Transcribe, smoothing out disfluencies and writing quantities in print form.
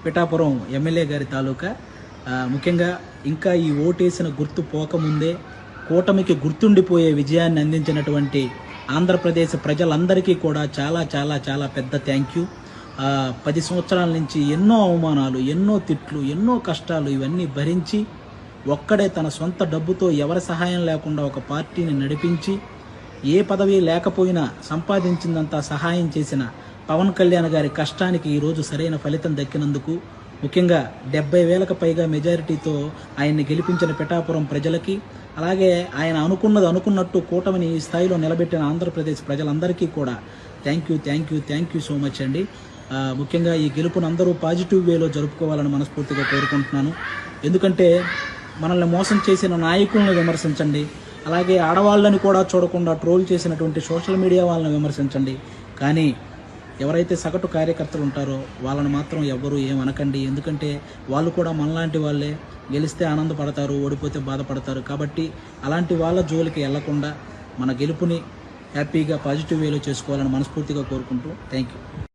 Pithapuram MLA గారి తాలూకా. ముఖ్యంగా ఇంకా ఈ ఓటేసిన గుర్తు పోకముందే కూటమికి గుర్తుండిపోయే విజయాన్ని అందించినటువంటి ఆంధ్రప్రదేశ్ ప్రజలందరికీ కూడా చాలా చాలా చాలా పెద్ద థ్యాంక్ యూ. 10 సంవత్సరాల నుంచి ఎన్నో అవమానాలు, ఎన్నో తిట్లు, ఎన్నో కష్టాలు ఇవన్నీ భరించి ఒక్కడే తన సొంత డబ్బుతో ఎవరి సహాయం లేకుండా ఒక పార్టీని నడిపించి ఏ పదవి లేకపోయినా సంపాదించిందంతా సహాయం చేసిన పవన్ కళ్యాణ్ గారి కష్టానికి ఈరోజు సరైన ఫలితం దక్కినందుకు, ముఖ్యంగా 70,000కు పైగా మెజారిటీతో ఆయన్ని గెలిపించిన పిఠాపురం ప్రజలకి, అలాగే ఆయన అనుకున్నట్టు కూటమిని ఈ స్థాయిలో నిలబెట్టిన ఆంధ్రప్రదేశ్ ప్రజలందరికీ కూడా థ్యాంక్ యూ సో మచ్ అండి. ముఖ్యంగా ఈ గెలుపును అందరూ పాజిటివ్ వేలో జరుపుకోవాలని మనస్ఫూర్తిగా కోరుకుంటున్నాను. ఎందుకంటే మనల్ని మోసం చేసిన నాయకులను విమర్శించండి, అలాగే ఆడవాళ్ళని కూడా చూడకుండా ట్రోల్ చేసినటువంటి సోషల్ మీడియా వాళ్ళని విమర్శించండి, కానీ ఎవరైతే సగటు కార్యకర్తలు ఉంటారో వాళ్ళని మాత్రం ఎవ్వరూ ఏమనకండి. ఎందుకంటే వాళ్ళు కూడా మనలాంటి వాళ్ళే, గెలిస్తే ఆనందపడతారు, ఓడిపోతే బాధపడతారు. కాబట్టి అలాంటి వాళ్ళ జోలికి వెళ్లకుండా మన గెలుపుని హ్యాపీగా పాజిటివ్ వేలో చేసుకోవాలని మనస్ఫూర్తిగా కోరుకుంటూ థ్యాంక్ యూ.